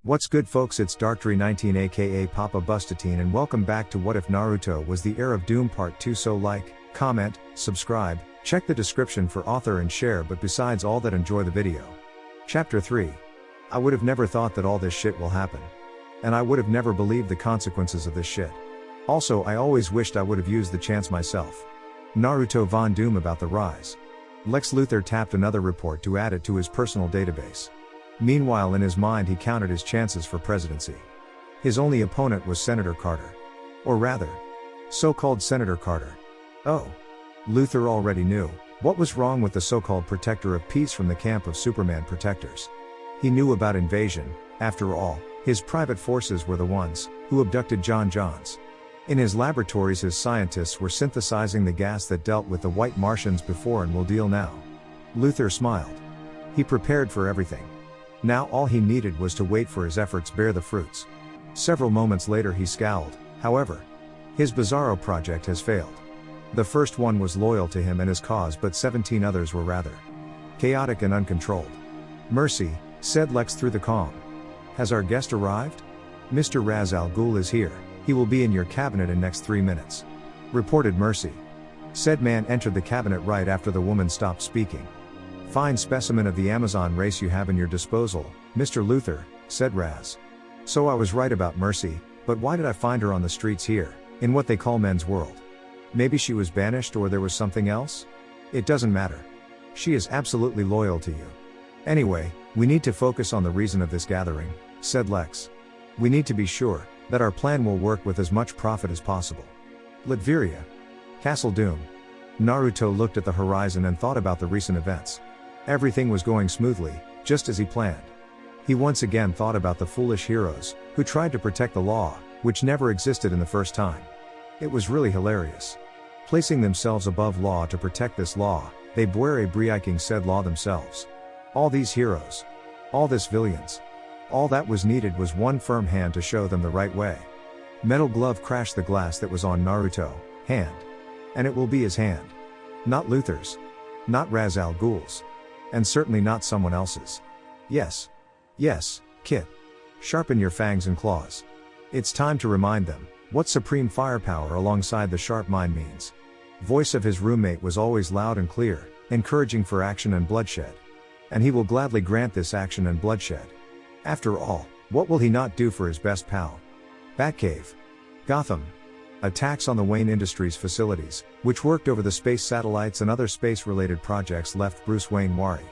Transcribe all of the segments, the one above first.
What's good folks, it's Dark319 aka Papa Bustatine and welcome back to What If Naruto Was the Heir of Doom Part 2. So like, comment, subscribe, check the description for author and share, but besides all that, enjoy the video. Chapter 3. I would have never thought that all this shit will happen. And I would have never believed the consequences of this shit. Also, I always wished I would have used the chance myself. Naruto Von Doom about the rise. Lex Luthor tapped another report to add it to his personal database. Meanwhile, in his mind he counted his chances for presidency. His only opponent was Senator Carter. Or rather, so-called Senator Carter. Oh. Luthor already knew what was wrong with the so-called protector of peace from the camp of Superman protectors. He knew about invasion. After all, his private forces were the ones who abducted John Johns. In his laboratories his scientists were synthesizing the gas that dealt with the white Martians before and will deal now. Luthor smiled. He prepared for everything. Now all he needed was to wait for his efforts bear the fruits. Several moments later he scowled. However, his Bizarro project has failed. The first one was loyal to him and his cause, but 17 others were rather chaotic and uncontrolled. Mercy, said Lex through the calm. Has our guest arrived? Mr. Ra's al Ghul is here. He will be in your cabinet in next 3 minutes. Reported Mercy. Said man entered the cabinet right after the woman stopped speaking. Fine specimen of the Amazon race you have in your disposal, Mr. Luthor, said Raz. So I was right about Mercy, but why did I find her on the streets here, in what they call men's world? Maybe she was banished or there was something else? It doesn't matter. She is absolutely loyal to you. Anyway, we need to focus on the reason of this gathering, said Lex. We need to be sure that our plan will work with as much profit as possible. Latveria. Castle Doom. Naruto looked at the horizon and thought about the recent events. Everything was going smoothly, just as he planned. He once again thought about the foolish heroes, who tried to protect the law, which never existed in the first time. It was really hilarious. Placing themselves above law to protect this law, they buere breaking said law themselves. All these heroes. All this villains. All that was needed was one firm hand to show them the right way. Metal Glove crashed the glass that was on Naruto's hand. And it will be his hand. Not Luthor's. Not Ra's al Ghul's. And certainly not someone else's. Yes. Yes, Kit. Sharpen your fangs and claws. It's time to remind them what supreme firepower alongside the sharp mind means. Voice of his roommate was always loud and clear, encouraging for action and bloodshed. And he will gladly grant this action and bloodshed. After all, what will he not do for his best pal? Batcave. Gotham. Attacks on the Wayne Industries facilities, which worked over the space satellites and other space-related projects, left Bruce Wayne wary.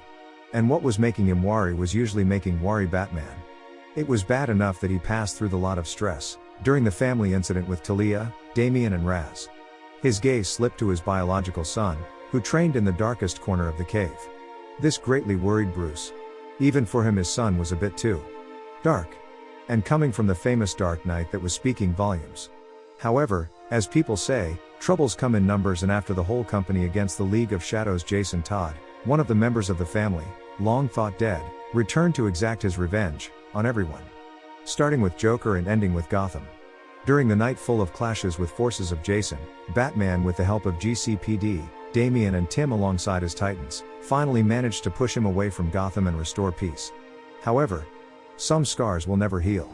And what was making him wary was usually making wary Batman. It was bad enough that he passed through the lot of stress during the family incident with Talia, Damian and Raz. His gaze slipped to his biological son, who trained in the darkest corner of the cave. This greatly worried Bruce. Even for him his son was a bit too dark. And coming from the famous Dark Knight, that was speaking volumes. However, as people say, troubles come in numbers, and after the whole company against the League of Shadows, Jason Todd, one of the members of the family, long thought dead, returned to exact his revenge on everyone. Starting with Joker and ending with Gotham. During the night full of clashes with forces of Jason, Batman, with the help of GCPD, Damian and Tim alongside his Titans, finally managed to push him away from Gotham and restore peace. However, some scars will never heal.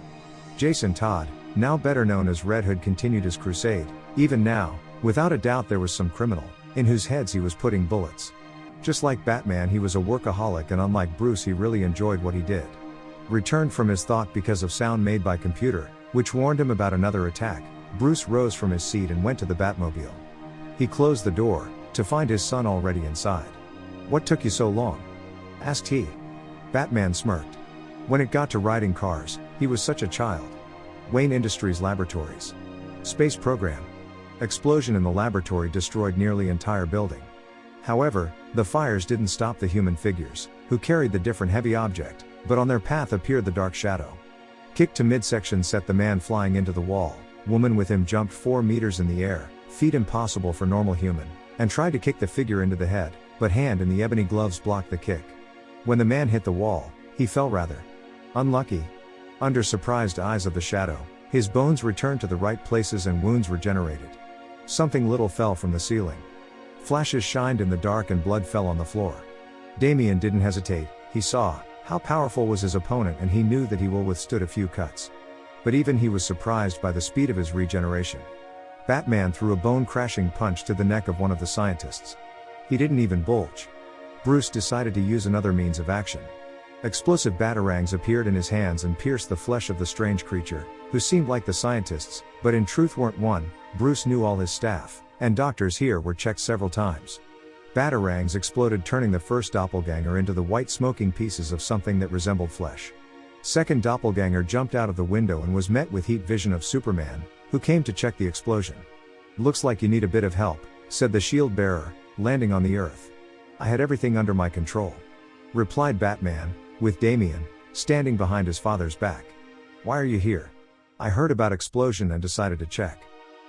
Jason Todd, now better known as Red Hood, continued his crusade. Even now, without a doubt there was some criminal in whose heads he was putting bullets. Just like Batman, he was a workaholic, and unlike Bruce, he really enjoyed what he did. Returned from his thought because of sound made by computer, which warned him about another attack, Bruce rose from his seat and went to the Batmobile. He closed the door to find his son already inside. "What took you so long?" asked he. Batman smirked. When it got to riding cars, he was such a child. Wayne Industries Laboratories. Space program. Explosion in the laboratory destroyed nearly entire building. However, the fires didn't stop the human figures, who carried the different heavy object, but on their path appeared the Dark Shadow. Kick to midsection set the man flying into the wall. Woman with him jumped 4 meters in the air, feat impossible for normal human, and tried to kick the figure into the head, but hand in the ebony gloves blocked the kick. When the man hit the wall, he fell rather unlucky. Under surprised eyes of the shadow, his bones returned to the right places and wounds regenerated. Something little fell from the ceiling. Flashes shined in the dark and blood fell on the floor. Damian didn't hesitate. He saw How powerful was his opponent, and he knew that he will withstood a few cuts. But even he was surprised by the speed of his regeneration. Batman threw a bone-crashing punch to the neck of one of the scientists. He didn't even bulge. Bruce decided to use another means of action. Explosive batarangs appeared in his hands and pierced the flesh of the strange creature, who seemed like the scientists, but in truth weren't one. Bruce knew all his staff and doctors here were checked several times. Batarangs exploded, turning the first doppelganger into the white smoking pieces of something that resembled flesh. Second doppelganger jumped out of the window and was met with heat vision of Superman, who came to check the explosion. "Looks like you need a bit of help," said the shield bearer, landing on the earth. "I had everything under my control," replied Batman, with Damian standing behind his father's back. "Why are you here?" "I heard about explosion and decided to check.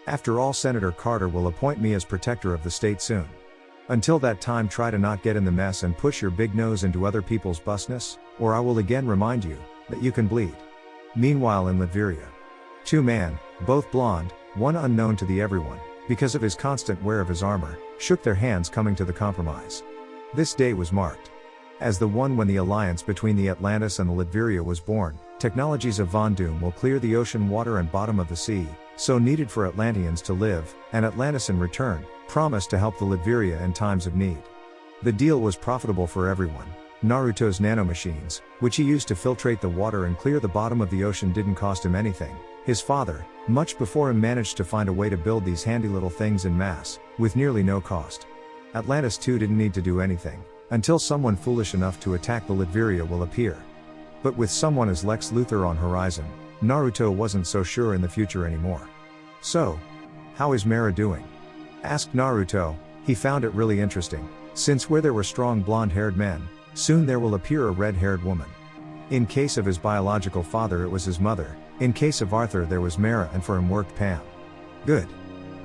After all, Senator Carter will appoint me as protector of the state soon. Until that time, try to not get in the mess and push your big nose into other people's business, or I will again remind you that you can bleed." Meanwhile in Latveria, two men, both blonde, one unknown to the everyone, because of his constant wear of his armor, shook their hands, coming to the compromise. This day was marked as the one when the alliance between the Atlantis and the Latveria was born. Technologies of Von Doom will clear the ocean water and bottom of the sea, so needed for Atlanteans to live, and Atlantis in return promised to help the Latveria in times of need. The deal was profitable for everyone. Naruto's nanomachines, which he used to filtrate the water and clear the bottom of the ocean, didn't cost him anything. His father, much before him, managed to find a way to build these handy little things en masse, with nearly no cost. Atlantis too didn't need to do anything, until someone foolish enough to attack the Latveria will appear. But with someone as Lex Luthor on horizon, Naruto wasn't so sure in the future anymore. "So, how is Mera doing?" asked Naruto. He found it really interesting, since where there were strong blonde-haired men, soon there will appear a red-haired woman. In case of his biological father it was his mother, in case of Arthur there was Mera, and for him worked Pam. "Good.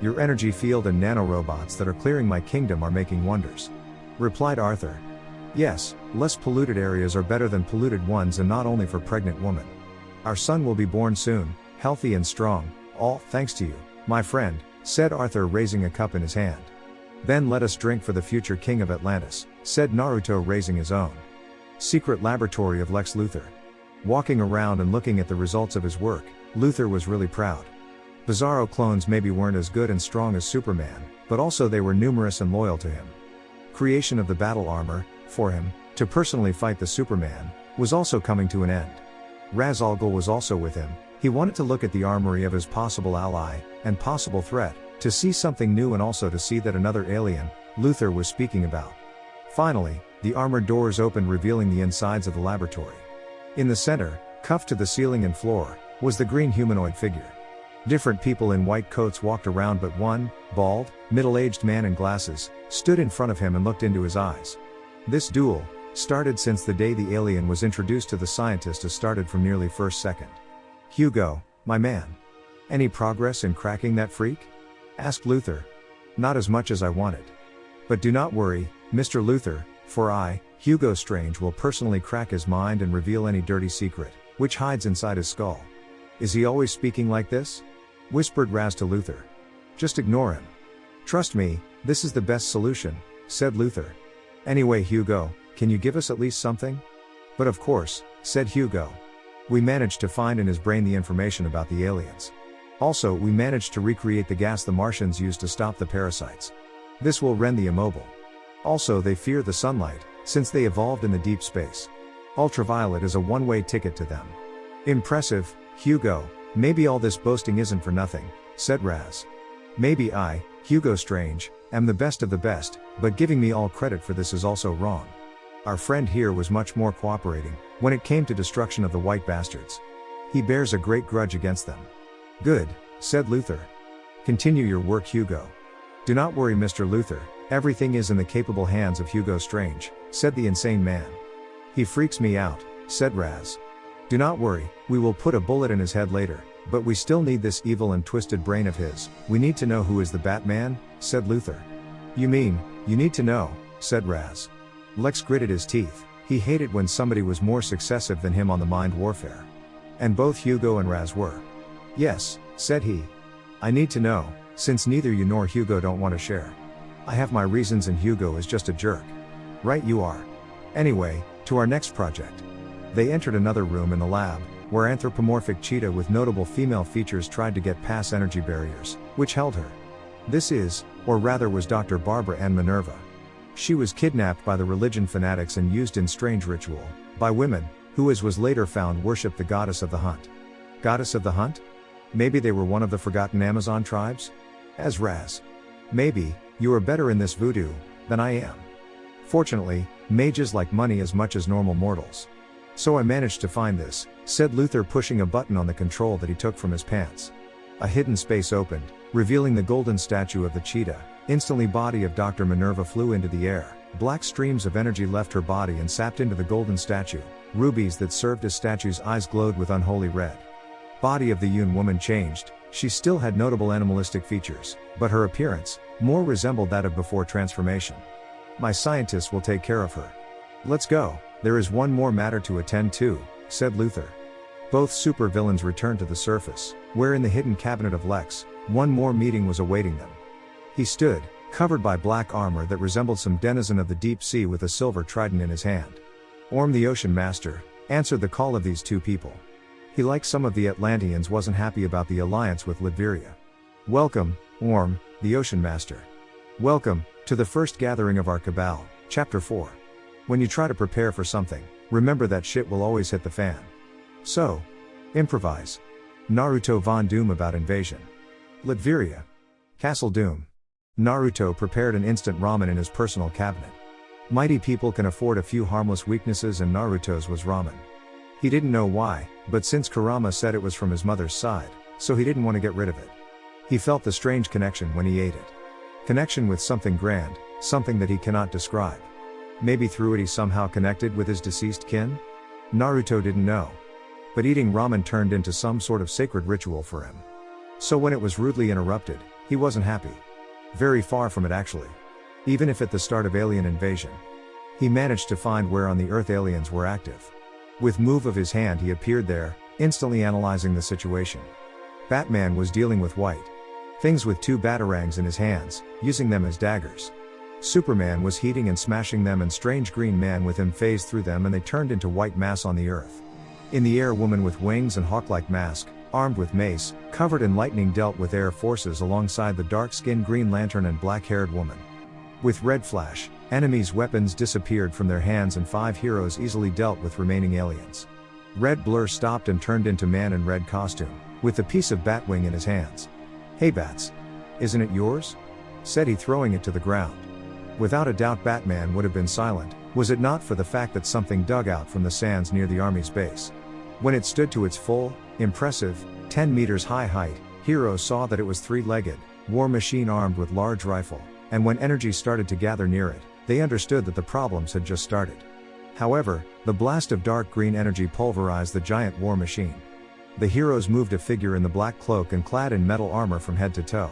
Your energy field and nanorobots that are clearing my kingdom are making wonders," replied Arthur. "Yes, less polluted areas are better than polluted ones, and not only for pregnant women. Our son will be born soon, healthy and strong, all thanks to you, my friend," said Arthur, raising a cup in his hand. "Then let us drink for the future king of Atlantis," said Naruto, raising his own. Secret laboratory of Lex Luthor. Walking around and looking at the results of his work, Luthor was really proud. Bizarro clones maybe weren't as good and strong as Superman, but also they were numerous and loyal to him. Creation of the battle armor, for him, to personally fight the Superman, was also coming to an end. Ra's al Ghul was also with him. He wanted to look at the armory of his possible ally, and possible threat, to see something new, and also to see that another alien, Luthor was speaking about. Finally, the armored doors opened, revealing the insides of the laboratory. In the center, cuffed to the ceiling and floor, was the green humanoid figure. Different people in white coats walked around, but one, bald, middle-aged man in glasses, stood in front of him and looked into his eyes. This duel started since the day the alien was introduced to the scientist, as started from nearly first second. "Hugo, my man. Any progress in cracking that freak?" asked Luthor. "Not as much as I wanted. But do not worry, Mr. Luthor, for I, Hugo Strange, will personally crack his mind and reveal any dirty secret which hides inside his skull." "Is he always speaking like this?" whispered Raz to Luthor. "Just ignore him. Trust me, this is the best solution," said Luthor. "Anyway, Hugo, can you give us at least something?" "But of course," said Hugo. "We managed to find in his brain the information about the aliens. Also, we managed to recreate the gas the Martians used to stop the parasites. This will rend the immobile. Also, they fear the sunlight, since they evolved in the deep space. Ultraviolet is a one-way ticket to them." "Impressive, Hugo. Maybe all this boasting isn't for nothing," said Raz. "Maybe I, Hugo Strange, am the best of the best, but giving me all credit for this is also wrong. Our friend here was much more cooperating when it came to destruction of the white bastards. He bears a great grudge against them." "Good," said Luthor. "Continue your work, Hugo." "Do not worry, Mr. Luthor, everything is in the capable hands of Hugo Strange," said the insane man. "He freaks me out," said Raz. "Do not worry, we will put a bullet in his head later, but we still need this evil and twisted brain of his. We need to know who is the Batman," said Luthor. "You mean, you need to know," said Raz. Lex gritted his teeth. He hated when somebody was more successive than him on the mind warfare. And both Hugo and Raz were. "Yes," said he. "I need to know, since neither you nor Hugo don't want to share. I have my reasons and Hugo is just a jerk." "Right you are. Anyway, to our next project." They entered another room in the lab, where anthropomorphic cheetah with notable female features tried to get past energy barriers, which held her. This is, or rather was Dr. Barbara Ann Minerva. She was kidnapped by the religion fanatics and used in strange ritual, by women, who as was later found worshipped the goddess of the hunt. Goddess of the hunt? Maybe they were one of the forgotten Amazon tribes? As Raz. Maybe, you are better in this voodoo, than I am. Fortunately, mages like money as much as normal mortals. So I managed to find this, said Luther, pushing a button on the control that he took from his pants. A hidden space opened, revealing the golden statue of the cheetah. Instantly body of Dr. Minerva flew into the air. Black streams of energy left her body and sapped into the golden statue. Rubies that served as statue's eyes glowed with unholy red. Body of the Yun woman changed. She still had notable animalistic features, but her appearance more resembled that of before transformation. My scientists will take care of her. Let's go, there is one more matter to attend to, said Luther. Both supervillains returned to the surface, where in the hidden cabinet of Lex, one more meeting was awaiting them. He stood, covered by black armor that resembled some denizen of the deep sea with a silver trident in his hand. Orm the Ocean Master answered the call of these two people. He, like some of the Atlanteans, wasn't happy about the alliance with Latveria. Welcome, Orm, the Ocean Master. Welcome, to the first gathering of our cabal, Chapter 4. When you try to prepare for something, remember that shit will always hit the fan. So, improvise. Naruto von Doom about invasion. Latveria. Castle Doom. Naruto prepared an instant ramen in his personal cabinet. Mighty people can afford a few harmless weaknesses, and Naruto's was ramen. He didn't know why, but since Kurama said it was from his mother's side, so he didn't want to get rid of it. He felt the strange connection when he ate it. Connection with something grand, something that he cannot describe. Maybe through it he somehow connected with his deceased kin? Naruto didn't know. But eating ramen turned into some sort of sacred ritual for him. So when it was rudely interrupted, he wasn't happy. Very far from it, actually. Even if at the start of alien invasion, he managed to find where on the Earth aliens were active. With move of his hand he appeared there, instantly analyzing the situation. Batman was dealing with white things with two batarangs in his hands, using them as daggers. Superman was heating and smashing them, and strange green man with him phased through them and they turned into white mass on the earth. In the air, woman with wings and hawk-like mask, armed with mace, covered in lightning, dealt with air forces alongside the dark-skinned Green Lantern and black-haired woman. With red flash, enemies' weapons disappeared from their hands and 5 heroes easily dealt with remaining aliens. Red Blur stopped and turned into man in red costume, with the piece of Batwing in his hands. "Hey Bats! Isn't it yours?" said he, throwing it to the ground. Without a doubt Batman would have been silent, was it not for the fact that something dug out from the sands near the army's base. When it stood to its full, impressive, 10 meters high height, heroes saw that it was 3-legged, war machine armed with large rifle, and when energy started to gather near it, they understood that the problems had just started. However, the blast of dark green energy pulverized the giant war machine. The heroes moved a figure in the black cloak and clad in metal armor from head to toe.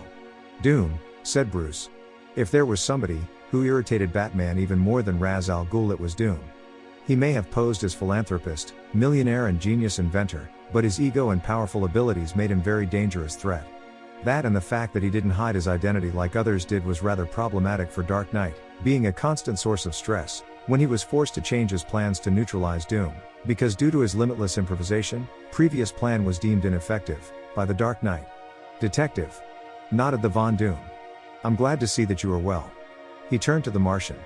"Doom," said Bruce. If there was somebody who irritated Batman even more than Ra's al Ghul, it was Doom. He may have posed as philanthropist, millionaire and genius inventor, but his ego and powerful abilities made him very dangerous threat. That and the fact that he didn't hide his identity like others did was rather problematic for Dark Knight, being a constant source of stress when he was forced to change his plans to neutralize Doom, because due to his limitless improvisation, previous plan was deemed ineffective by the Dark Knight. "Detective," nodded the Von Doom. "I'm glad to see that you are well." He turned to the Martian.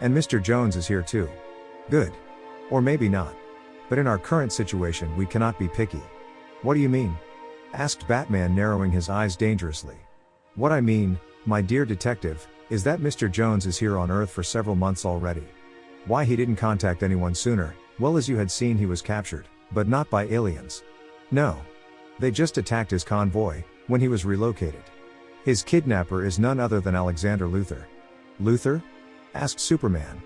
"And Mr. Jones is here too. Good. Or maybe not. But in our current situation we cannot be picky." "What do you mean?" asked Batman, narrowing his eyes dangerously. "What I mean, my dear detective, is that Mr. Jones is here on Earth for several months already. Why he didn't contact anyone sooner, well, as you had seen, he was captured, but not by aliens. No. They just attacked his convoy when he was relocated. His kidnapper is none other than Alexander Luthor." "Luthor?" asked Superman.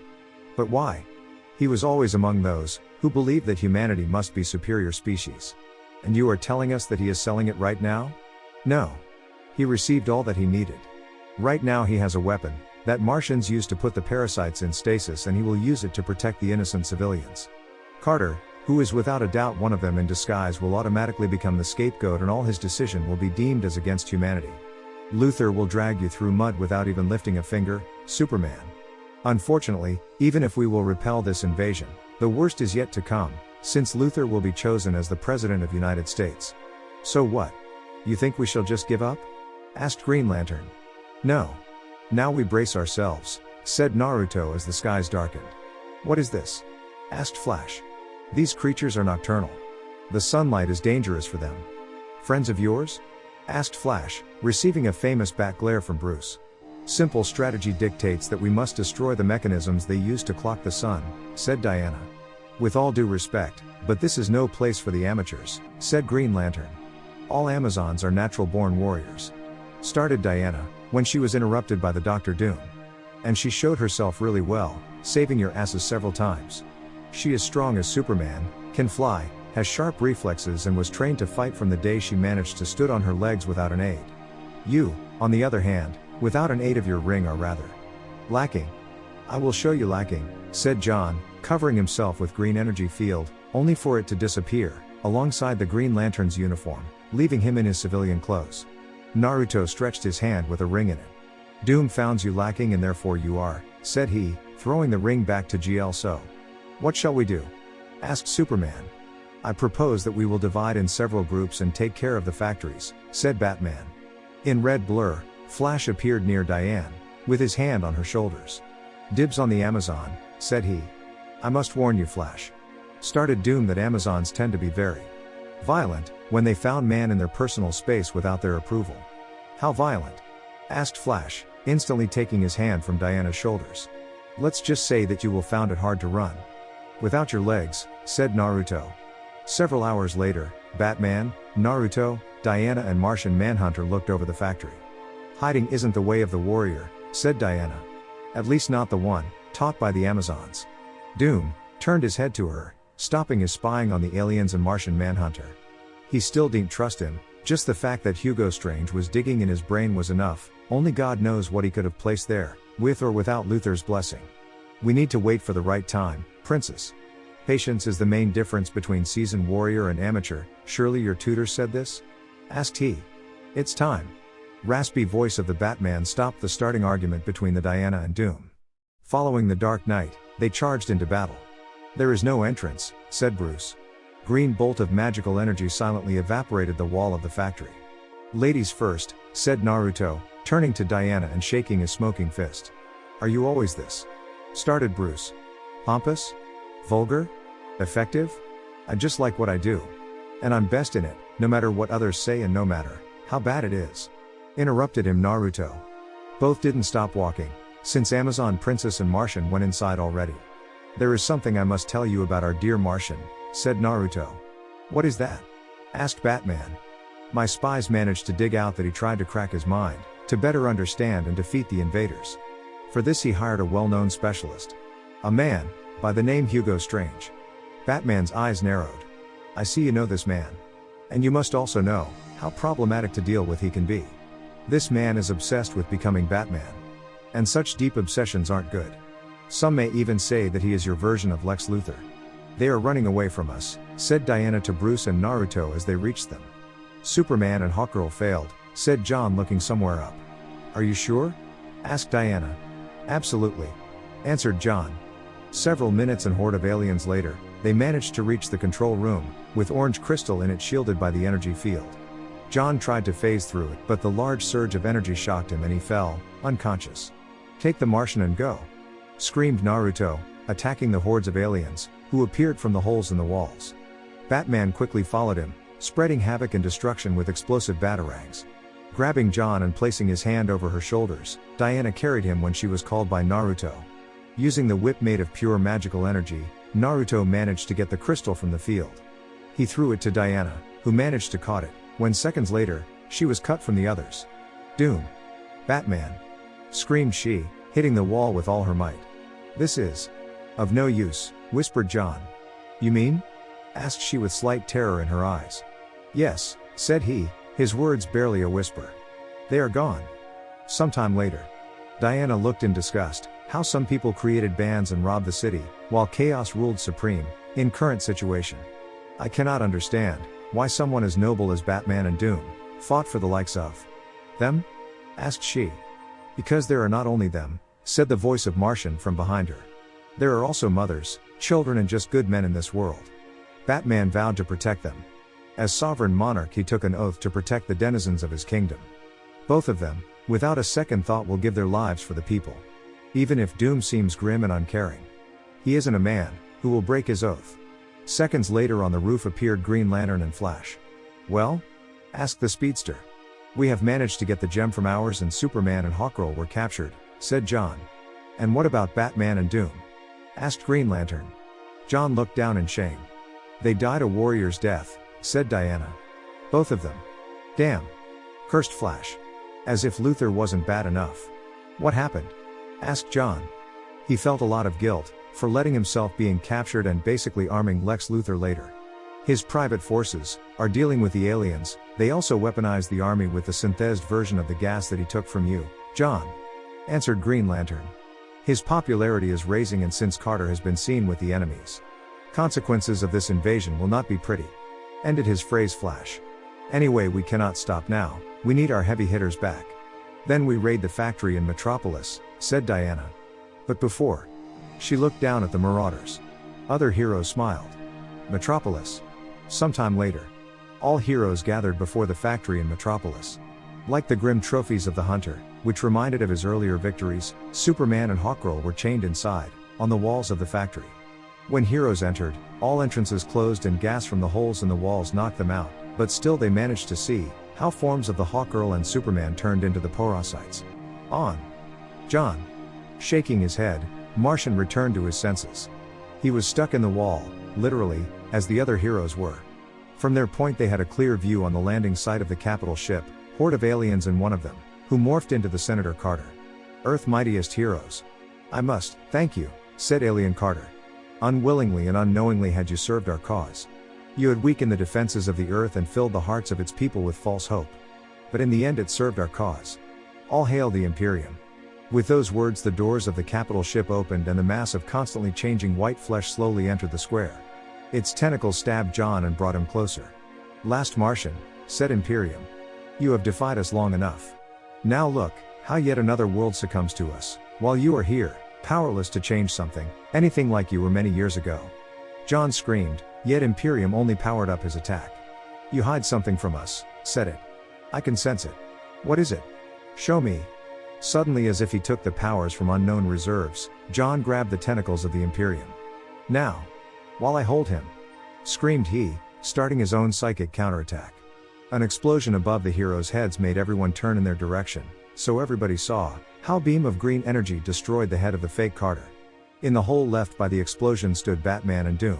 "But why? He was always among those who believed that humanity must be superior species. And you are telling us that he is selling it right now?" "No. He received all that he needed. Right now he has a weapon that Martians use to put the parasites in stasis, and he will use it to protect the innocent civilians. Carter, who is without a doubt one of them in disguise, will automatically become the scapegoat, and all his decision will be deemed as against humanity. Luthor will drag you through mud without even lifting a finger, Superman. Unfortunately, even if we will repel this invasion, the worst is yet to come, since Luther will be chosen as the President of United States. So what? You think we shall just give up? Asked Green Lantern. No. Now we brace ourselves, said Naruto as the skies darkened. What is this? Asked Flash. These creatures are nocturnal. The sunlight is dangerous for them. Friends of yours? Asked Flash, receiving a famous bat glare from Bruce. Simple strategy dictates that we must destroy the mechanisms they use to clock the sun, said Diana. With all due respect, but this is no place for the amateurs, said Green Lantern. All Amazons are natural-born warriors. Started Diana, when she was interrupted by the Dr. Doom. And she showed herself really well, saving your asses several times. She is strong as Superman, can fly, has sharp reflexes and was trained to fight from the day she managed to stood on her legs without an aid. You, on the other hand, without an aid of your ring are rather lacking. I will show you lacking, said John, covering himself with green energy field, only for it to disappear, alongside the Green Lantern's uniform, leaving him in his civilian clothes. Naruto stretched his hand with a ring in it. Doom founds you lacking and therefore you are, said he, throwing the ring back to GL. So, what shall we do? Asked Superman. I propose that we will divide in several groups and take care of the factories, said Batman. In red blur, Flash appeared near Diane, with his hand on her shoulders. Dibs on the Amazon, said he. I must warn you, Flash. Started Doom that Amazons tend to be very violent, when they found man in their personal space without their approval. How violent? Asked Flash, instantly taking his hand from Diana's shoulders. Let's just say that you will found it hard to run without your legs, said Naruto. Several hours later, Batman, Naruto, Diana and Martian Manhunter looked over the factory. Hiding isn't the way of the warrior, said Diana. At least not the one taught by the Amazons. Doom turned his head to her, stopping his spying on the aliens and Martian Manhunter. He still didn't trust him, just the fact that Hugo Strange was digging in his brain was enough, only God knows what he could have placed there, with or without Luther's blessing. We need to wait for the right time, Princess. Patience is the main difference between seasoned warrior and amateur, surely your tutor said this? Asked he. It's time. Raspy voice of the Batman stopped the starting argument between the Diana and Doom. Following the Dark Knight, they charged into battle. There is no entrance, said Bruce. Green bolt of magical energy silently evaporated the wall of the factory. Ladies first, said Naruto, turning to Diana and shaking his smoking fist. Are you always this? Started Bruce. Pompous? Vulgar? Effective? I just like what I do. And I'm best in it, no matter what others say and no matter how bad it is. Interrupted him Naruto. Both didn't stop walking, since Amazon Princess and Martian went inside already. There is something I must tell you about our dear Martian, said Naruto. What is that? Asked Batman. My spies managed to dig out that he tried to crack his mind, to better understand and defeat the invaders. For this he hired a well-known specialist. A man, by the name Hugo Strange. Batman's eyes narrowed. I see you know this man. And you must also know how problematic to deal with he can be. This man is obsessed with becoming Batman. And such deep obsessions aren't good. Some may even say that he is your version of Lex Luthor. They are running away from us, said Diana to Bruce and Naruto as they reached them. Superman and Hawkgirl failed, said John looking somewhere up. Are you sure? Asked Diana. Absolutely. Answered John. Several minutes and horde of aliens later, they managed to reach the control room, with orange crystal in it shielded by the energy field. John tried to phase through it but the large surge of energy shocked him and he fell, unconscious. Take the Martian and go! Screamed Naruto, attacking the hordes of aliens, who appeared from the holes in the walls. Batman quickly followed him, spreading havoc and destruction with explosive batarangs. Grabbing John and placing his hand over her shoulders, Diana carried him when she was called by Naruto. Using the whip made of pure magical energy, Naruto managed to get the crystal from the field. He threw it to Diana, who managed to caught it, when seconds later, she was cut from the others. Doom! Batman! Screamed she, hitting the wall with all her might. This is of no use, whispered John. You mean? Asked she with slight terror in her eyes. Yes, said he, his words barely a whisper. They are gone. Sometime later. Diana looked in disgust, how some people created bans and robbed the city, while chaos ruled supreme, in current situation. I cannot understand, why someone as noble as Batman and Doom, fought for the likes of them? Asked she. Because there are not only them, said the voice of Martian from behind her. There are also mothers, children and just good men in this world. Batman vowed to protect them. As sovereign monarch, he took an oath to protect the denizens of his kingdom. Both of them, without a second thought, will give their lives for the people. Even if Doom seems grim and uncaring. He isn't a man who will break his oath. Seconds later on the roof appeared Green Lantern and Flash. "Well?" asked the speedster. "We have managed to get the gem from ours, and Superman and Hawkgirl were captured," said John. "And what about Batman and Doom?" asked Green Lantern. John looked down in shame. "They died a warrior's death," said Diana. "Both of them." "Damn!" cursed Flash. As if Luthor wasn't bad enough. "What happened?" asked John. He felt a lot of guilt for letting himself being captured and basically arming Lex Luthor later. His private forces are dealing with the aliens. They also weaponized the army with the synthesized version of the gas that he took from you, John, answered Green Lantern. His popularity is raising, and since Carter has been seen with the enemies, consequences of this invasion will not be pretty, ended his phrase Flash. Anyway, we cannot stop now. We need our heavy hitters back. Then we raid the factory in Metropolis, said Diana. But before, she looked down at the Marauders. Other heroes smiled. Metropolis. Sometime later, all heroes gathered before the factory in Metropolis. Like the grim trophies of the Hunter, which reminded of his earlier victories, Superman and Hawkgirl were chained inside, on the walls of the factory. When heroes entered, all entrances closed and gas from the holes in the walls knocked them out, but still they managed to see how forms of the Hawkgirl and Superman turned into the parasites. On. John. Shaking his head, Martian returned to his senses. He was stuck in the wall, literally, as the other heroes were. From their point they had a clear view on the landing site of the capital ship, horde of aliens and one of them, who morphed into the Senator Carter. Earth mightiest heroes. I must thank you, said Alien Carter. Unwillingly and unknowingly had you served our cause. You had weakened the defenses of the Earth and filled the hearts of its people with false hope. But in the end it served our cause. All hail the Imperium. With those words the doors of the capital ship opened and the mass of constantly changing white flesh slowly entered the square. Its tentacles stabbed John and brought him closer. Last Martian, said Imperium. You have defied us long enough. Now look, how yet another world succumbs to us, while you are here, powerless to change something, anything like you were many years ago. John screamed, yet Imperium only powered up his attack. You hide something from us, said it. I can sense it. What is it? Show me. Suddenly, as if he took the powers from unknown reserves, John grabbed the tentacles of the Imperium. Now. While I hold him. Screamed he, starting his own psychic counterattack. An explosion above the heroes' heads made everyone turn in their direction, so everybody saw how a beam of green energy destroyed the head of the fake Carter. In the hole left by the explosion stood Batman and Doom.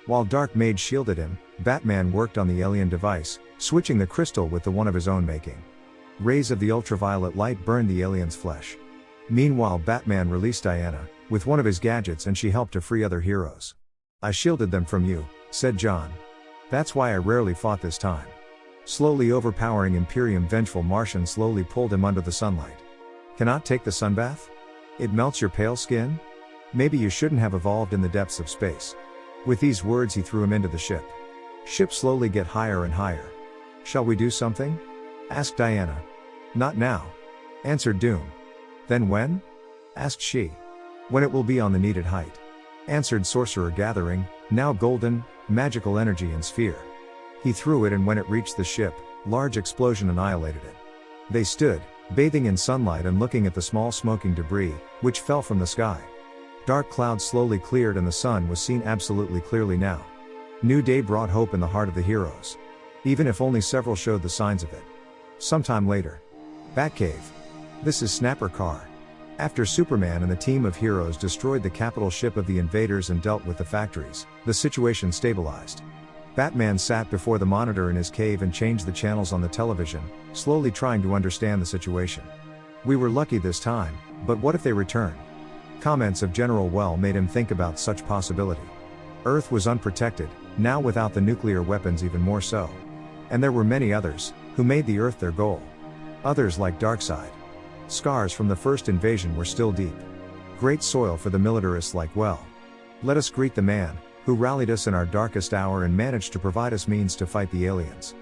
While Dark Mage shielded him, Batman worked on the alien device, switching the crystal with the one of his own making. Rays of the ultraviolet light burned the alien's flesh. Meanwhile, Batman released Diana with one of his gadgets and she helped to free other heroes. I shielded them from you, said John. That's why I rarely fought this time. Slowly overpowering Imperium, vengeful Martian slowly pulled him under the sunlight. Cannot take the sunbath? It melts your pale skin? Maybe you shouldn't have evolved in the depths of space. With these words he threw him into the ship. Ship slowly get higher and higher. Shall we do something? Asked Diana. Not now. Answered Doom. Then when? Asked she. When it will be on the needed height. Answered Sorcerer, gathering, now golden, magical energy and sphere. He threw it and when it reached the ship, large explosion annihilated it. They stood, bathing in sunlight and looking at the small smoking debris, which fell from the sky. Dark clouds slowly cleared and the sun was seen absolutely clearly now. New day brought hope in the heart of the heroes. Even if only several showed the signs of it. Sometime later. Batcave. This is Snapper Carr. After Superman and the team of heroes destroyed the capital ship of the invaders and dealt with the factories, the situation stabilized. Batman sat before the monitor in his cave and changed the channels on the television, slowly trying to understand the situation. We were lucky this time, but what if they return? Comments of General Well made him think about such possibility. Earth was unprotected, now without the nuclear weapons even more so. And there were many others, who made the Earth their goal. Others like Darkseid. Scars from the first invasion were still deep. Great soil for the militarists like Well. Let us greet the man, who rallied us in our darkest hour and managed to provide us means to fight the aliens.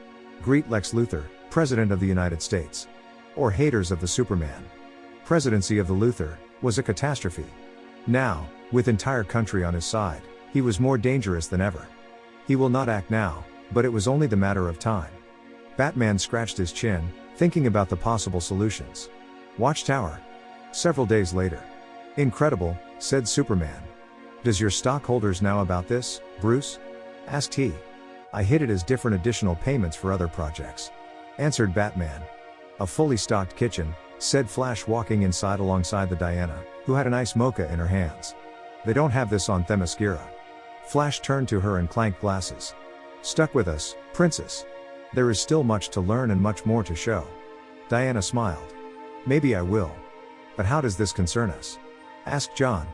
Greet Lex Luthor, President of the United States. Or haters of the Superman. Presidency of the Luthor was a catastrophe. Now, with entire country on his side, he was more dangerous than ever. He will not act now, but it was only the matter of time. Batman scratched his chin, thinking about the possible solutions. Watchtower. Several days later. Incredible, said Superman. Does your stockholders know about this, Bruce? Asked he. I hid it as different additional payments for other projects. Answered Batman. A fully stocked kitchen, said Flash, walking inside alongside the Diana, who had an ice mocha in her hands. They don't have this on Themyscira. Flash turned to her and clanked glasses. Stuck with us, Princess. There is still much to learn and much more to show. Diana smiled. Maybe I will. But how does this concern us? Asked John.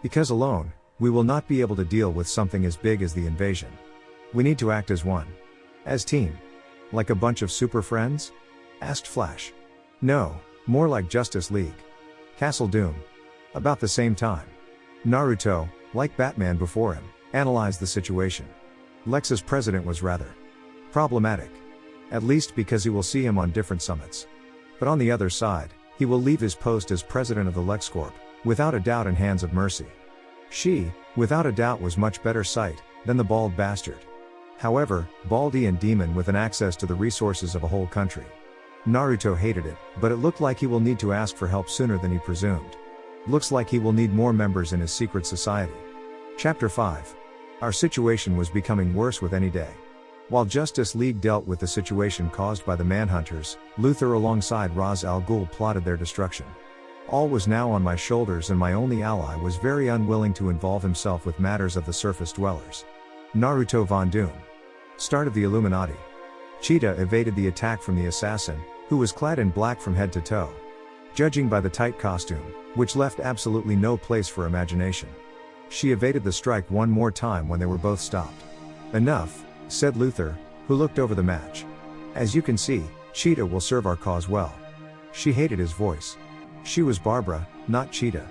Because alone, we will not be able to deal with something as big as the invasion. We need to act as one. As team. Like a bunch of super friends? Asked Flash. No, more like Justice League. Castle Doom. About the same time. Naruto, like Batman before him, analyzed the situation. Lex's president was rather problematic. At least because he will see him on different summits. But on the other side, he will leave his post as president of the LexCorp, without a doubt in hands of Mercy. She, without a doubt, was much better sight than the bald bastard. However, Baldy and Demon with an access to the resources of a whole country. Naruto hated it, but it looked like he will need to ask for help sooner than he presumed. Looks like he will need more members in his secret society. Chapter 5. Our situation was becoming worse with any day. While Justice League dealt with the situation caused by the Manhunters, Luthor alongside Ra's al Ghul plotted their destruction. All was now on my shoulders, and my only ally was very unwilling to involve himself with matters of the surface dwellers. Naruto Von Doom. Start of the Illuminati. Cheetah evaded the attack from the assassin, who was clad in black from head to toe. Judging by the tight costume, which left absolutely no place for imagination. She evaded the strike one more time when they were both stopped. Enough, said Luthor, who looked over the match. As you can see, Cheetah will serve our cause well. She hated his voice. She was Barbara, not Cheetah.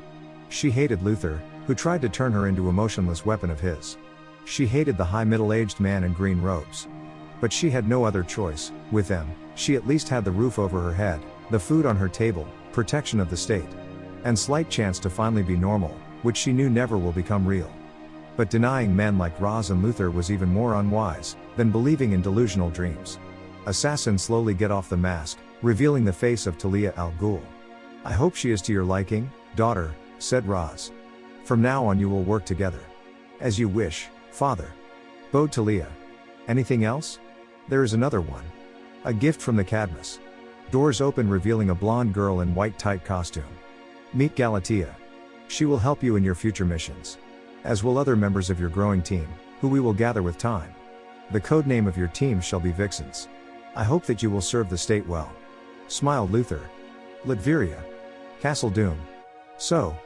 She hated Luthor, who tried to turn her into a motionless weapon of his. She hated the high middle-aged man in green robes. But she had no other choice. With them, she at least had the roof over her head, the food on her table, protection of the state, and slight chance to finally be normal, which she knew never will become real. But denying men like Ra's and Luthor was even more unwise than believing in delusional dreams. Assassin slowly get off the mask, revealing the face of Talia al Ghul. I hope she is to your liking, daughter, said Ra's. From now on you will work together. As you wish, father. Bowed Talia. Anything else? There is another one. A gift from the Cadmus. Doors open, revealing a blonde girl in white tight costume. Meet Galatea. She will help you in your future missions. As will other members of your growing team, who we will gather with time. The code name of your team shall be Vixens. I hope that you will serve the state well. Smiled Luthor. Latveria. Castle Doom. So,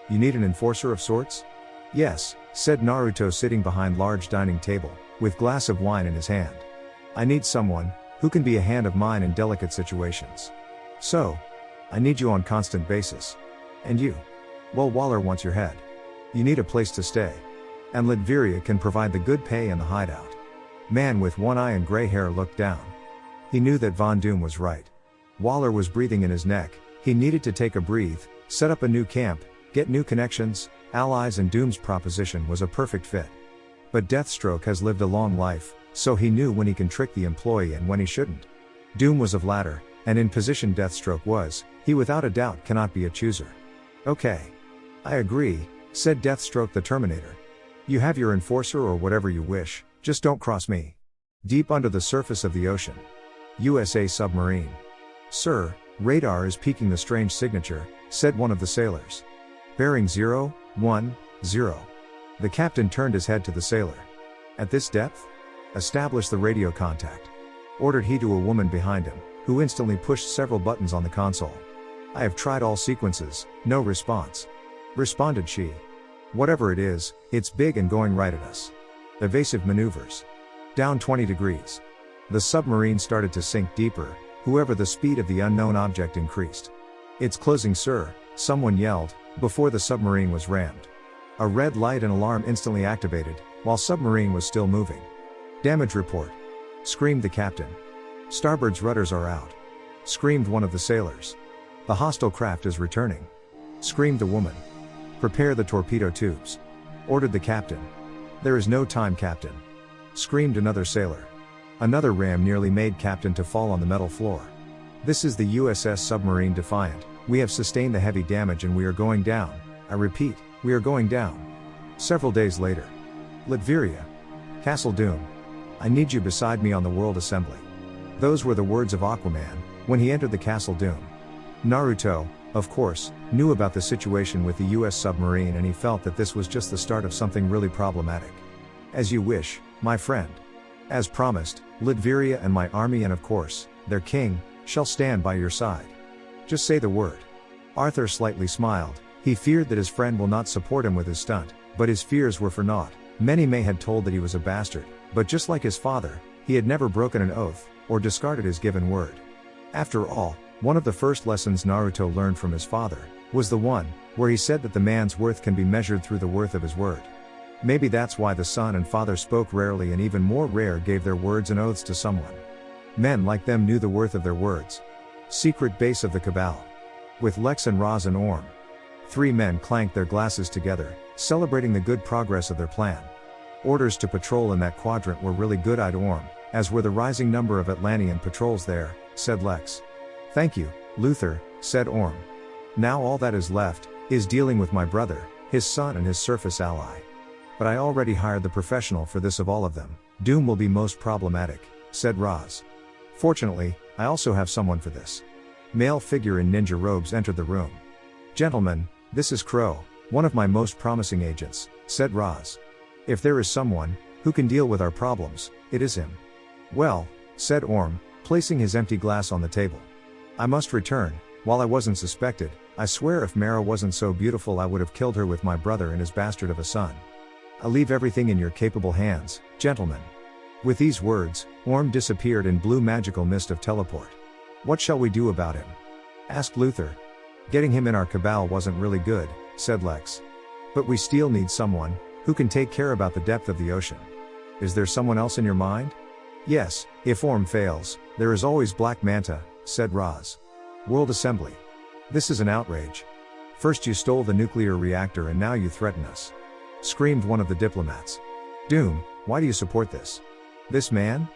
you need an enforcer of sorts? Yes, said Naruto, sitting behind large dining table, with glass of wine in his hand. I need someone who can be a hand of mine in delicate situations. So, I need you on constant basis. And you? Well, Waller wants your head. You need a place to stay. And Latveria can provide the good pay and the hideout. Man with one eye and gray hair looked down. He knew that Von Doom was right. Waller was breathing in his neck. He needed to take a breath, set up a new camp, get new connections, allies, and Doom's proposition was a perfect fit. But Deathstroke has lived a long life, so he knew when he can trick the employee and when he shouldn't. Doom was of latter, and in position Deathstroke was, he without a doubt cannot be a chooser. Okay. I agree, said Deathstroke the Terminator. You have your enforcer or whatever you wish, just don't cross me. Deep under the surface of the ocean. USA submarine. Sir, radar is peaking the strange signature, said one of the sailors. Bearing 010. The captain turned his head to the sailor. At this depth? Establish the radio contact. Ordered he to a woman behind him, who instantly pushed several buttons on the console. I have tried all sequences, no response. Responded she. Whatever it is, it's big and going right at us. Evasive maneuvers. Down 20 degrees. The submarine started to sink deeper, however the speed of the unknown object increased. It's closing, sir, someone yelled, before the submarine was rammed. A red light and alarm instantly activated, while submarine was still moving. Damage report. Screamed the captain. Starboard's rudders are out. Screamed one of the sailors. The hostile craft is returning. Screamed the woman. Prepare the torpedo tubes. Ordered the captain. There is no time, captain. screamed another sailor. Another ram nearly made Captain to fall on the metal floor. This is the USS Submarine Defiant. We have sustained the heavy damage and we are going down. I repeat, we are going down. Several days later. Latveria. Castle Doom. I need you beside me on the World Assembly. Those were the words of Aquaman, when he entered the Castle Doom. Naruto, of course, knew about the situation with the US submarine and he felt that this was just the start of something really problematic. As you wish, my friend. As promised, Latveria and my army and of course, their king, shall stand by your side. Just say the word. Arthur slightly smiled. He feared that his friend will not support him with his stunt, but his fears were for naught. Many may had told that he was a bastard, but just like his father, he had never broken an oath, or discarded his given word. After all, one of the first lessons Naruto learned from his father, was the one, where he said that the man's worth can be measured through the worth of his word. Maybe that's why the son and father spoke rarely and even more rare gave their words and oaths to someone. Men like them knew the worth of their words. Secret base of the cabal. With Lex and Roz and Orm. 3 men clanked their glasses together, celebrating the good progress of their plan. Orders to patrol in that quadrant were really good-eyed Orm, as were the rising number of Atlantean patrols there, said Lex. Thank you, Luther, said Orm. Now all that is left, is dealing with my brother, his son and his surface ally. But I already hired the professional for this of all of them. Doom will be most problematic, said Roz. Fortunately, I also have someone for this. Male figure in ninja robes entered the room. Gentlemen, this is Crow, one of my most promising agents, said Roz. If there is someone, who can deal with our problems, it is him. Well, said Orm, placing his empty glass on the table. I must return, while I wasn't suspected, I swear if Mara wasn't so beautiful I would have killed her with my brother and his bastard of a son. I leave everything in your capable hands, gentlemen. With these words, Orm disappeared in blue magical mist of teleport. What shall we do about him? Asked Luther. Getting him in our cabal wasn't really good, said Lex. But we still need someone, who can take care about the depth of the ocean. Is there someone else in your mind? Yes, if Orm fails, there is always Black Manta, said Roz. World Assembly. This is an outrage. First you stole the nuclear reactor and now you threaten us. Screamed one of the diplomats. Doom, why do you support this? This man?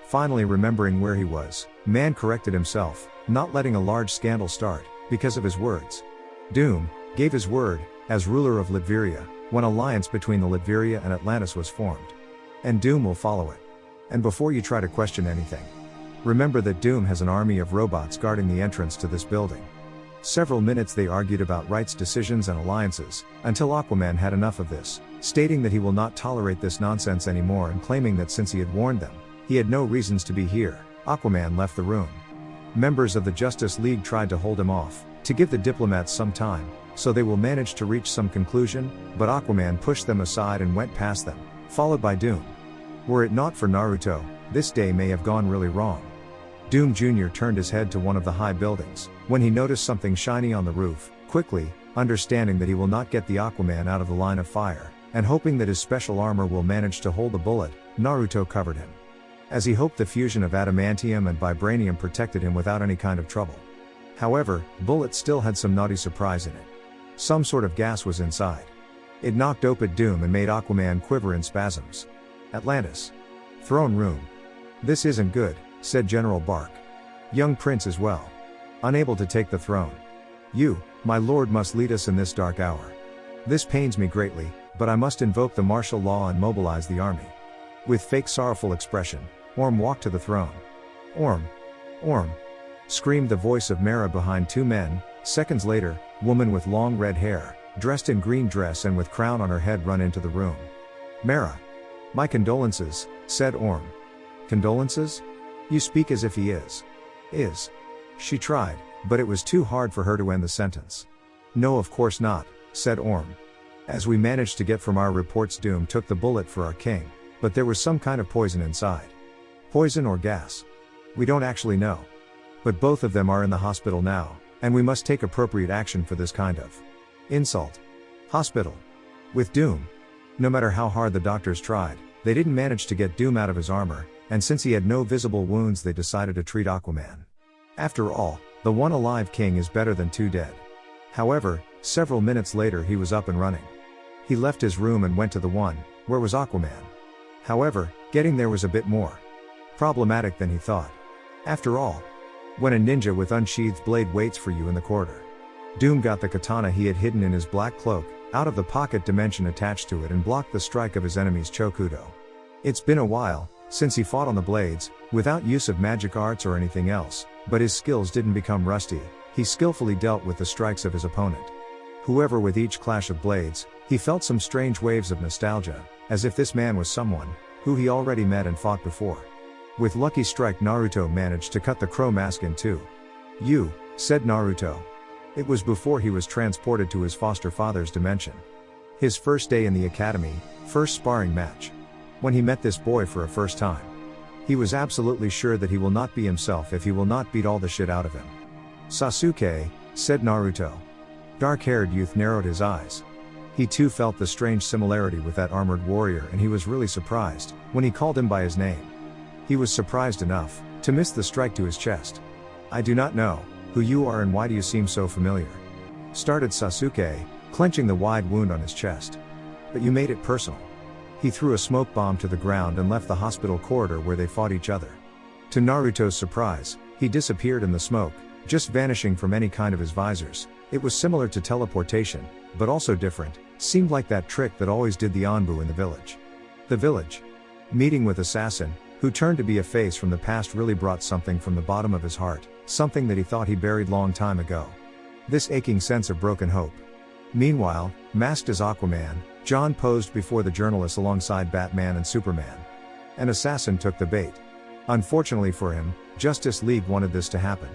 Finally remembering where he was, man corrected himself, not letting a large scandal start, because of his words. Doom gave his word, as ruler of Latveria, when alliance between the Latveria and Atlantis was formed. And Doom will follow it. And before you try to question anything, remember that Doom has an army of robots guarding the entrance to this building. Several minutes they argued about rights, decisions and alliances, until Aquaman had enough of this, stating that he will not tolerate this nonsense anymore and claiming that since he had warned them, he had no reasons to be here. Aquaman left the room. Members of the Justice League tried to hold him off, to give the diplomats some time, so they will manage to reach some conclusion, but Aquaman pushed them aside and went past them, followed by Doom. Were it not for Naruto, this day may have gone really wrong. Doom Jr. turned his head to one of the high buildings, when he noticed something shiny on the roof. Quickly, understanding that he will not get the Aquaman out of the line of fire, and hoping that his special armor will manage to hold the bullet, Naruto covered him. As he hoped the fusion of adamantium and vibranium protected him without any kind of trouble. However, bullet still had some naughty surprise in it. Some sort of gas was inside. It knocked open Doom and made Aquaman quiver in spasms. Atlantis. Throne room. This isn't good, said General Bark. Young prince as well. Unable to take the throne. You, my lord, must lead us in this dark hour. This pains me greatly, but I must invoke the martial law and mobilize the army. With fake sorrowful expression, Orm walked to the throne. Orm! Orm! Screamed the voice of Mara behind 2 men. Seconds later, woman with long red hair, dressed in green dress and with crown on her head run into the room. Mara! My condolences, said Orm. Condolences? You speak as if he is. Is. She tried, but it was too hard for her to end the sentence. No, of course not, said Orm. As we managed to get from our reports, Doom took the bullet for our king, but there was some kind of poison inside. Poison or gas? We don't actually know. But both of them are in the hospital now, and we must take appropriate action for this kind of insult. Hospital. With Doom. No matter how hard the doctors tried, they didn't manage to get Doom out of his armor, and since he had no visible wounds they decided to treat Aquaman. After all, the one alive king is better than 2 dead. However, several minutes later he was up and running. He left his room and went to the one, where was Aquaman. However, getting there was a bit more problematic than he thought. After all, when a ninja with unsheathed blade waits for you in the corridor, Doom got the katana he had hidden in his black cloak out of the pocket dimension attached to it and blocked the strike of his enemy's chokudo. It's been a while since he fought on the blades, without use of magic arts or anything else, but his skills didn't become rusty. He skillfully dealt with the strikes of his opponent. However, with each clash of blades, he felt some strange waves of nostalgia, as if this man was someone who he already met and fought before. With lucky strike, Naruto managed to cut the crow mask in two. "You," said Naruto. It was before he was transported to his foster father's dimension. His first day in the academy, first sparring match. When he met this boy for a first time, he was absolutely sure that he will not be himself if he will not beat all the shit out of him. "Sasuke," said Naruto. Dark-haired youth narrowed his eyes. He too felt the strange similarity with that armored warrior, and he was really surprised when he called him by his name. He was surprised enough to miss the strike to his chest. "I do not know who you are and why do you seem so familiar?" started Sasuke, clenching the wide wound on his chest. "But you made it personal." He threw a smoke bomb to the ground and left the hospital corridor where they fought each other. To Naruto's surprise, he disappeared in the smoke, just vanishing from any kind of his visors. It was similar to teleportation, but also different. Seemed like that trick that always did the Anbu in the village. The village. Meeting with assassin, who turned to be a face from the past, really brought something from the bottom of his heart, something that he thought he buried long time ago. This aching sense of broken hope. Meanwhile, masked as Aquaman, John posed before the journalists alongside Batman and Superman. An assassin took the bait. Unfortunately for him, Justice League wanted this to happen.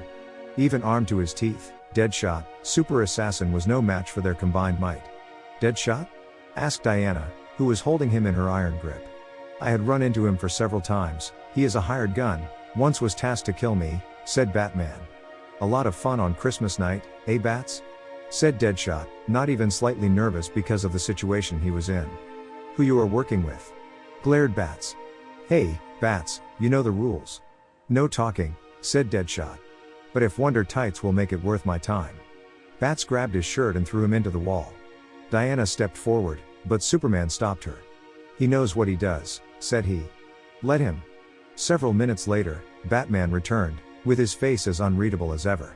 Even armed to his teeth, Deadshot, Super Assassin was no match for their combined might. "Deadshot?" asked Diana, who was holding him in her iron grip. "I had run into him for several times. He is a hired gun, once was tasked to kill me," said Batman. "A lot of fun on Christmas night, eh Bats?" said Deadshot, not even slightly nervous because of the situation he was in. "Who you are working with?" glared Bats. "Hey, Bats, you know the rules." "No talking," said Deadshot. "But if Wonder Tights will make it worth my time." Bats grabbed his shirt and threw him into the wall. Diana stepped forward, but Superman stopped her. "He knows what he does," said he. "Let him." Several minutes later, Batman returned, with his face as unreadable as ever.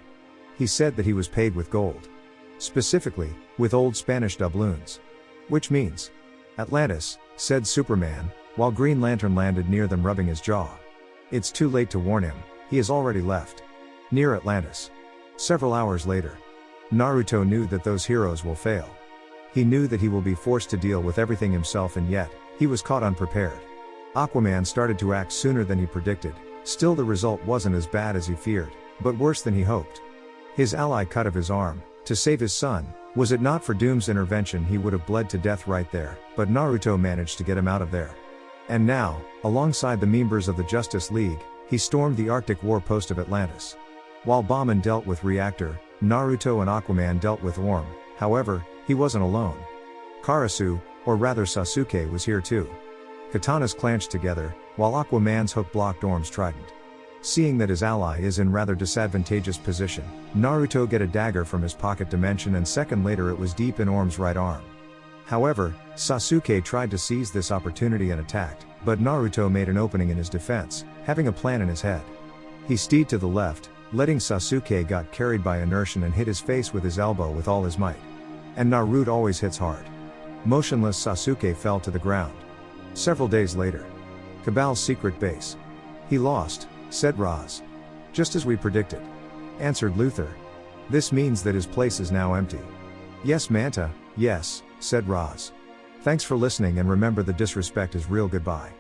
He said that he was paid with gold. Specifically, with old Spanish doubloons. "Which means Atlantis," said Superman, while Green Lantern landed near them, rubbing his jaw. "It's too late to warn him, he has already left." Near Atlantis. Several hours later. Naruto knew that those heroes will fail. He knew that he will be forced to deal with everything himself, and yet, he was caught unprepared. Aquaman started to act sooner than he predicted. Still, the result wasn't as bad as he feared, but worse than he hoped. His ally cut of his arm, to save his son. Was it not for Doom's intervention, he would have bled to death right there, but Naruto managed to get him out of there. And now, alongside the members of the Justice League, he stormed the Arctic war post of Atlantis. While Bauman dealt with Reactor, Naruto and Aquaman dealt with Orm. However, he wasn't alone. Karasu, or rather Sasuke, was here too. Katanas clanched together, while Aquaman's hook blocked Orm's trident. Seeing that his ally is in rather disadvantageous position, Naruto get a dagger from his pocket dimension, and second later it was deep in Orm's right arm. However, Sasuke tried to seize this opportunity and attacked, but Naruto made an opening in his defense, having a plan in his head. He steered to the left, letting Sasuke got carried by inertia and hit his face with his elbow with all his might. And Naruto always hits hard. Motionless, Sasuke fell to the ground. Several days later. Cabal's secret base. "He lost," said Roz. "Just as we predicted," answered Luther. "This means that his place is now empty." "Yes, Manta, yes," said Roz. "Thanks for listening, and remember, the disrespect is real. Goodbye."